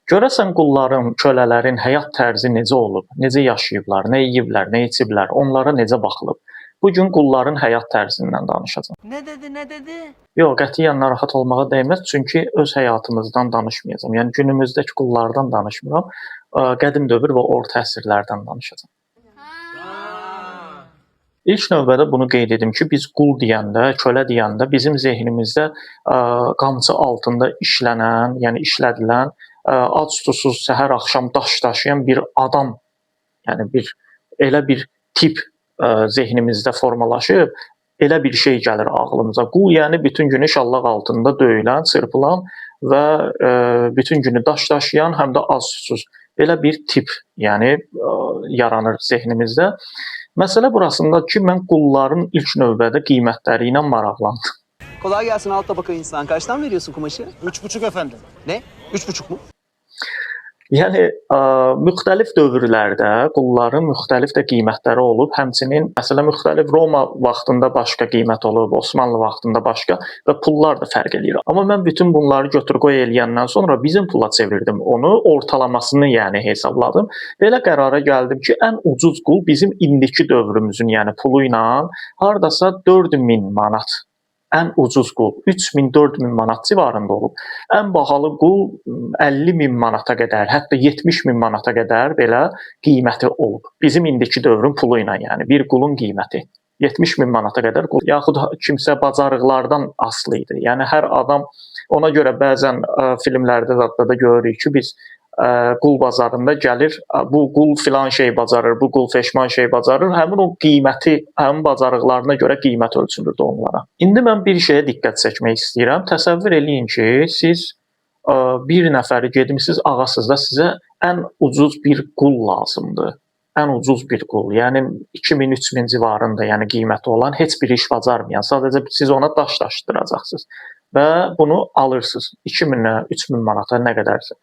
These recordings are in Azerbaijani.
Görəsən qulların, kölələrin həyat tərzi necə olub? Necə yaşayıblar? Nə yeyiblər, nə içiblər? Onlara necə baxılıb? Bu gün qulların həyat tərzindən danışacağam. Nə dedi, nə dedi? Yox, qətiyyən narahat olmağa dəyməz, çünki öz həyatımızdan danışmayacağam. Yəni günümüzdəki qullardan danışmıram. Qədim dövr və orta əsrlərdən danışacağam. İlk növbədə bunu qeyd edim ki, biz qul deyəndə, kölə deyəndə bizim zehnimizdə qamçı altında işlənən, yəni işlədilən, ac susuz səhər axşam daş daşıyan bir adam, yəni elə bir tip zehnimizdə formalaşıb, elə bir şey gəlir ağlımıza. Qul yəni bütün günü şallaq altında döyülən, çırpılan və bütün günü daş daşıyan, həm də az susuz. Belə bir tip, yəni yaranır zehnimizdə. Məsələ burasındadır ki, mən qulların ilk növbədə qiymətləri ilə maraqlandım. Kolay gelsin alt tabaka insan. Kaçtan veriyorsun kumaşı? 3,5 efendim. Ne? 3,5 mu? Yəni müxtəlif dövrlərdə qulların müxtəlif də qiymətləri olub. Həmçinin məsələn müxtəlif Roma vaxtında başqa qiymət olub, Osmanlı vaxtında başqa və pullar da fərq eləyir. Amma mən bütün bunları götür-qoy eləyəndən sonra bizim pula çevirdim onu, ortalamasını yəni hesabladım. Belə qərara gəldim ki, ən ucuz qul bizim indiki dövrümüzün yəni pulu ilə hardasa 4000 manat. Ən ucuz qul 3000-4000 manat civarında olub. Ən bahalı qul 50.000 manata qədər, hətta 70.000 manata qədər belə qiyməti olub. Bizim indiki dövrün pulu ilə, yəni bir qulun qiyməti 70.000 manata qədər qul. Yaxud kimsə bacarıqlardan asılı idi. Yəni hər adam ona görə bəzən filmlərdə da görürük ki, biz qul bazarında gəlir, bu qul filan şey bacarır, bu qul feşman şey bacarır. Həmin o qiyməti, həmin bacarıqlarına görə qiymət ölçülürdü onlara. İndi mən bir şeyə diqqət çəkmək istəyirəm. Təsəvvür eləyin ki, siz bir nəfəri gedmisiniz ağasızda sizə ən ucuz bir qul lazımdır. Ən ucuz bir qul, yəni 2000-3000 civarında, yəni qiyməti olan, heç bir iş bacarmayan, sadəcə siz ona daş daşıdıracaqsınız və bunu alırsınız 2000-ə, 3000 manata nə qədərsə.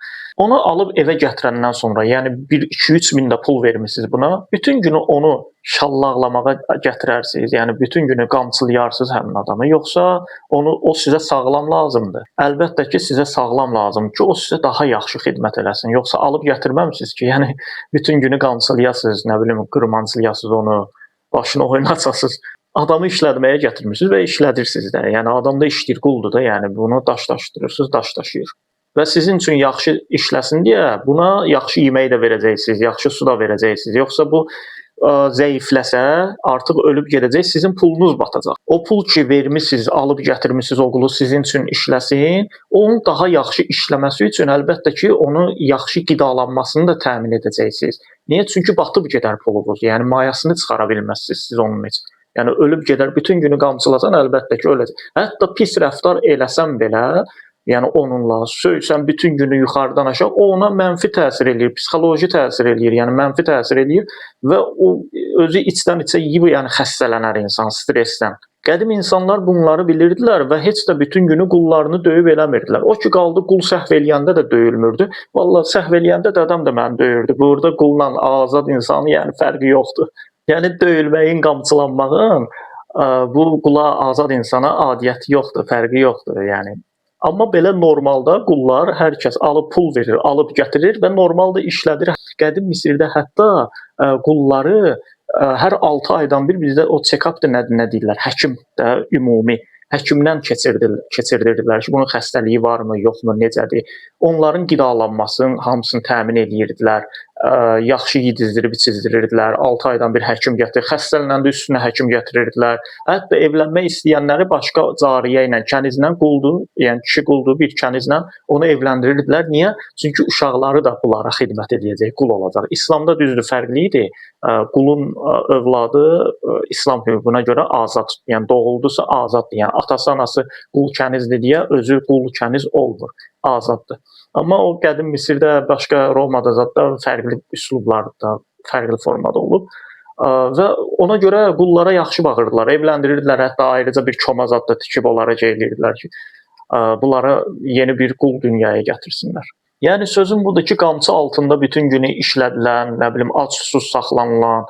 Onu alıb evə gətirəndən sonra, yəni 1-2-3 min də pul vermisiniz buna, bütün günü onu şallaqlamağa gətirərsiniz, yəni bütün günü qamçılayarsınız həmin adamı, yoxsa o sizə sağlam lazımdır. Əlbəttə ki, sizə sağlam lazımdır ki, o sizə daha yaxşı xidmət eləsin. Yoxsa alıb gətirməmisiniz ki, yəni bütün günü qamçılayasınız, nə bilim, qırmancılayasınız onu, başını oynatasınız. Adamı işlətməyə gətirmirsiniz və işlədirsiniz də. Yəni adam da işləyir, quldur da, yəni bunu daş daşdırırsınız, daş daşıyır. Və sizin üçün yaxşı işləsin deyə buna yaxşı yemək də verəcəksiniz, yaxşı su da verəcəksiniz. Yoxsa bu zəifləsə, artıq ölüb gedəcək, sizin pulunuz batacaq. O pul ki vermisiniz, alıb gətirmisiniz o qulu sizin üçün işləsin, onun daha yaxşı işləməsi üçün əlbəttə ki, onu yaxşı qidalanmasını da təmin edəcəksiniz. Niyə? Çünki batıb gedər pulunuz. Yəni mayasını çıxara bilməzsiniz siz onun üçün. Yəni ölüb gedər, bütün günü qamçılasan əlbəttə ki öləcək. Hətta pis rəftar eləsən belə, yəni onunla söysən bütün günü yuxarıdan aşağı, o ona mənfi təsir eləyir, psixoloji təsir eləyir, yəni mənfi təsir eləyir və o özü içdən-içə yeyib, yəni xəstələnər insan stressdən. Qədim insanlar bunları bilirdilər və heç də bütün günü qullarını döyüb eləmirdilər. O ki qaldı qul səhv eləyəndə də döyülmürdü. Vallahi səhv eləyəndə də adam da məni döyürdü. Burada qulla azad insanın yəni fərqi yoxdur. Yəni döyülməyin, qamçılanmağın bu qula azad insana adiyyəti yoxdur, fərqi yoxdur, yəni. Amma belə normalda qullar hər kəs alıb pul verir, alıb gətirir və normalda işlədir. Qədim Misirdə hətta qulları hər 6 aydan bir bizdə o check-up da nə deyirlər, həkim də ümumi həkimdən keçirdirdilər ki, bunun xəstəliyi varmı, yoxmu, necədir? Onların qidalanmasının hamısını təmin edirdilər. Yaxşı yedizdirib içizdirirdilər. 6 aydan bir həkim gətirir. Xəstələnəndə üstünə həkim gətirirdilər. Hətta evlənmək istəyənləri başqa cariyə ilə, kənizlə quldur, yəni kişi quldur, bir kənizlə onu evləndirirdilər. Niyə? Çünki uşaqları da bunlara xidmət edəcək, qul olacaq. İslamda düzdür, fərqli idi. Qulun övladı İslam hüququna görə azad, yəni doğuldusa azaddır. Yəni atası, anası qul kənizdir deyə özü qul kəniz olmur, azaddır. Amma o qədim Misirdə, başqa Romada zətdə fərqli üslublarda, fərqli formada olub və ona görə qullara yaxşı baxırdılar, evləndirirdilər, hətta ayrıca bir koma zad da tikib onlara eləyirdilər ki, bunlara yeni bir qul dünyaya gətirsinlər. Yəni sözüm budur ki, qamçı altında bütün günü işlədilən, nə bilim, ac-susuz saxlanılan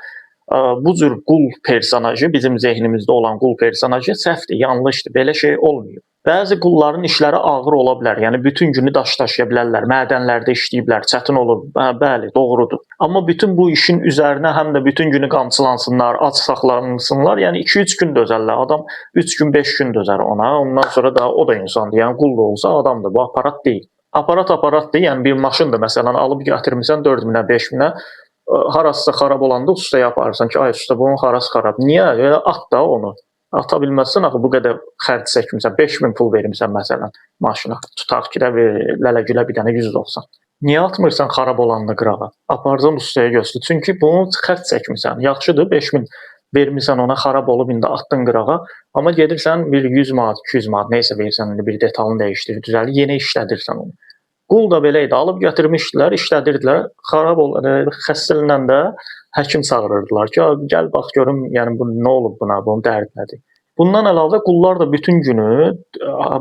bu cür qul personajı, bizim zehnimizdə olan qul personajı səhvdir, yanlışdır, belə şey olmuyor. Bəzi qulların işləri ağır ola bilər. Yəni bütün günü daş daşıya bilərlər, mədənlərdə işləyiblər, çətin olur. Bəli, doğrudur. Amma bütün bu işin üzərinə həm də bütün günü qamçılansınlar, ac saxlanılsınlar. Yəni 2-3 gün dözərlər. Adam 3 gün, 5 gün dözər ona. Ondan sonra da o da insandır. Yəni qul da olsa adamdır. Bu aparat deyil. Aparatdır. Yəni bir maşındır məsələn, alıb gətirmisən 4000-ə, 5000-ə. Harasısa xarab olanda ustaya aparırsan ki, ay usta bunun harası xarab. Niyə? Elə at da onu. Ata bilməzsən axı bu qədər xərc çəkmisən, 5000 pul vermisən məsələn maşına. Tutaq ki də lələ-gülə bir dənə 190. Niyə atmırsan xarab olanını qırağa? Aparsan ustaya göstər. Çünki bunu xərc çəkmisən. Yaxşıdır 5000 vermisən ona, xarab olub indi atdın qırağa, amma gedirsən bir 100 manat, 200 manat nəysə verirsən, indi bir detalını dəyişdirir, düzəlir, yenə işlədirsən onu. Qul da belə idi, alıb gətirmişdilər, işlədirdilər, xarab xəstələnəndə həkim çağırırdılar ki, gəl bax görüm, yəni bu nə olub buna, bunun dərdi nədir? Bundan əlavə qullar da bütün günü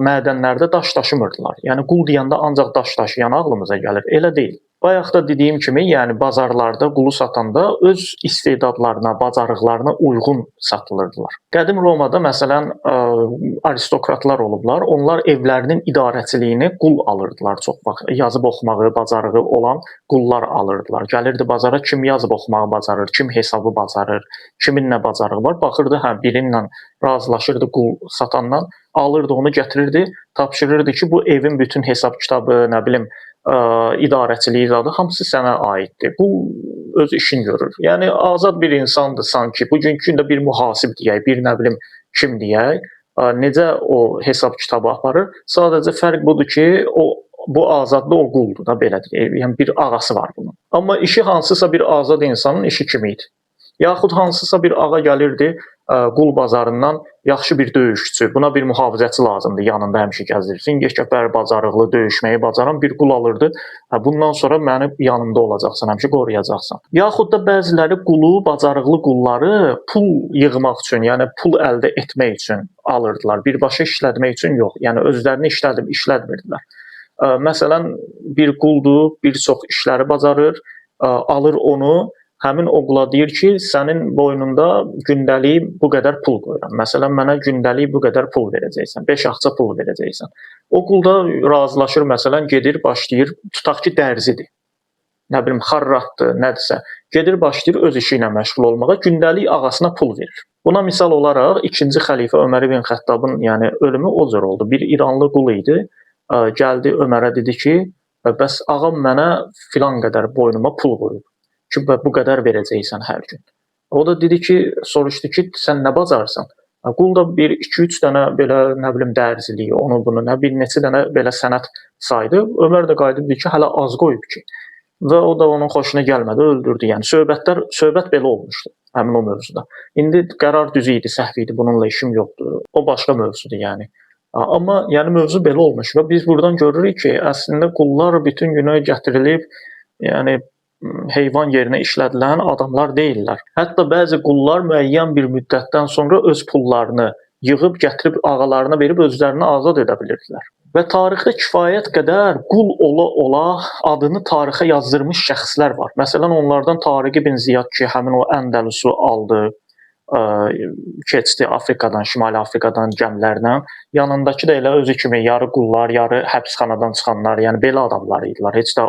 mədənlərdə daş daşımırdılar. Yəni qul deyəndə ancaq daş daşıyan ağlımıza gəlir. Elə deyil. Bayaq da dediyim kimi, yəni bazarlarda qulu satanda öz istedadlarına, bacarıqlarına uyğun satılırdılar. Qədim Romada məsələn aristokratlar olublar. Onlar evlərinin idarəçiliyini qul alırdılar çox vaxt. Yazıb oxumağı, bacarığı olan qullar alırdılar. Gəlirdi bazara kim yazıb oxumağı bacarır, kim hesabı bacarır, kimin nə bacarığı var. Baxırdı, hə birinlə razılaşırdı qul satandan, alırdı onu gətirirdi, tapşırırdı ki, bu evin bütün hesab kitabı, nə bilim, idarəçiliyi zadı hamısı sənə aiddir. Bu öz işini görür. Yəni azad bir insandır sanki. Bugünkü gündə bir mühasib deyək, bir nə bilim kim deyək, necə o hesab kitabı aparır. Sadəcə fərq budur ki, bu azadlı o quldur da belədir. Yəni bir ağası var bunun. Amma işi hansısa bir azad insanın işi kimi idi. Yaxud hansısa bir ağa gəlirdi qul bazarından, yaxşı bir döyüşçü, buna bir mühafizəçi lazımdır, yanında həmişə gəzdirsin, yekəpər, bacarıqlı, döyüşməyi bacaran bir qul alırdı. Bundan sonra mənim yanımda olacaqsan, həmişə qoruyacaqsan. Yaxud da bəziləri qulu, bacarıqlı qulları pul yığmaq üçün, yəni pul əldə etmək üçün alırdılar. Birbaşa işlətmək üçün yox, yəni özlərini işlətmirdilər. Məsələn, bir quldur, bir çox işləri bacarır, alır onu, həmin o qula deyir ki, sənin boynunda gündəlik bu qədər pul qoyuram. Məsələn, mənə gündəlik bu qədər pul verəcəksən, 5 axça pul verəcəksən. O qul da razılaşır, məsələn, gedir, başlayır, tutaq ki, dərzidir. Nə bilim, xarratdır, nədirsə. Gedir, başlayır öz işi ilə məşğul olmağa, gündəlik ağasına pul verir. Buna misal olaraq 2-ci xəlifə Ömər ibn Xəttabın yəni ölümü o cür oldu. Bir İranlı qul idi, gəldi Ömərə dedi ki, bəs ağam mənə filan qədər boynuma pul qoyub ki, bu qədər verəcəksən hər gün. O da dedi ki, soruşdu ki, sən nə bacarsan? Qul da bir 2-3 dənə belə nə bilim dərziliyi, onu bunu, nə bir neçə dənə belə sənət saydı. Ömər də qayıdıb dedi ki, hələ az qoyub ki. Və o da onun xoşuna gəlmədi, öldürdü. Yəni söhbət belə olmuşdu həmin o mövzuda. İndi qərar düzü idi, səhv idi, bununla işim yoxdur. O başqa mövzudur yəni. Amma yəni mövzu belə olmuş və biz buradan görürük ki, əslində qullar bütün günə gətirilib, yəni heyvan yerinə işlədilən adamlar deyillər. Hətta bəzi qullar müəyyən bir müddətdən sonra öz pullarını yığıb gətirib ağalarına verib özlərini azad edə bilirdilər. Və tarixdə kifayət qədər qul ola adını tarixə yazdırmış şəxslər var. Məsələn, onlardan Tariq ibn Ziyad ki, həmin o Əndəlusu aldı, keçdi Afrikadan, Şimali Afrikadan gəmilərlə. Yanındakı da elə özü kimi yarı qullar, yarı həbsxanadan çıxanlar, yəni belə adamlar idilər. Heç də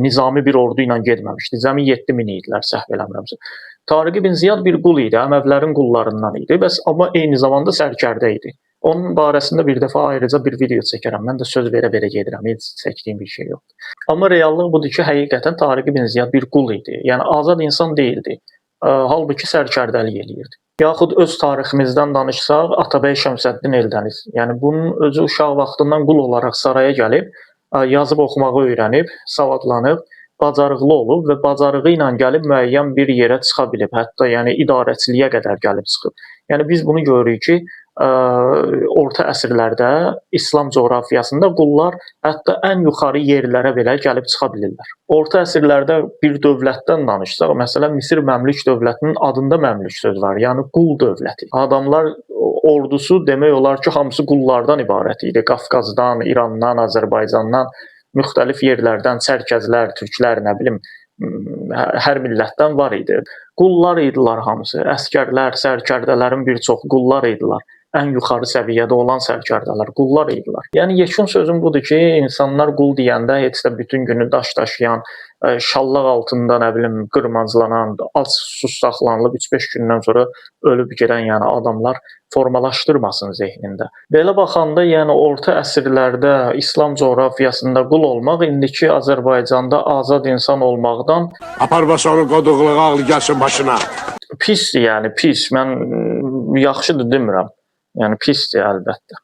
nizami bir ordu ilə getməmişdi. Cəmi 7000 idilər, səhv eləmirəmsə. Tariq ibn Ziyad bir qul idi, Əməvlərin qullarından idi, bəs amma eyni zamanda sərkərdə idi. Onun barəsində bir dəfə ayrıca bir video çəkərəm. Mən də söz verə-verə gedirəm, heç çəkdiyim bir şey yoxdur. Amma reallıq budur ki, həqiqətən Tariq ibn Ziyad bir qul idi. Yəni azad insan deyildi. Halbuki sərkərdəlik eləyirdi. Yaxud öz tariximizdən danışsaq, Atabəy Şəmsəddin Eldəniz. Yəni bunun özü uşaq vaxtından qul olaraq saraya gəlib, yazıb oxumağı öyrənib, savadlanıb, bacarıqlı olub və bacarığı ilə gəlib müəyyən bir yerə çıxa bilib. Hətta yəni idarəçiliyə qədər gəlib çıxıb. Yəni biz bunu görürük ki, orta əsrlərdə İslam coğrafiyasında qullar hətta ən yuxarı yerlərə belə gəlib çıxa bilirlər. Orta əsrlərdə bir dövlətdən danışsaq, məsələn Misir Məmlük dövlətinin adında məmlük söz var, yəni qul dövləti. Adamlar ordusu demək olar ki, hamısı qullardan ibarət idi. Qafqazdan, İrandan, Azərbaycandan, müxtəlif yerlərdən çərkəzlər, türklər, nə bilim, hər millətdən var idi. Qullar idilər hamısı. Əskərlər, sərkərdələrin bir çox qullar idilər. ən yuxarı səviyyədə olan sərkərdələr, qullar idilər. Yəni yekun sözüm budur ki, insanlar qul deyəndə heç də bütün günü daş daşıyan, şallaq altında nə bilim qırmanclanan, ac susuz saxlanılıb 3-5 gündən sonra ölüb gedən yəni adamlar formalaşdırmasın zehnində. Belə baxanda yəni orta əsrlərdə İslam coğrafiyasında qul olmaq indiki Azərbaycanda azad insan olmaqdan Apar baş onu qoduqluğa ağlı gəlsin başına. pisdir, yəni pis. Mən yaxşıdır demirəm. Yəni pisdir əlbəttə.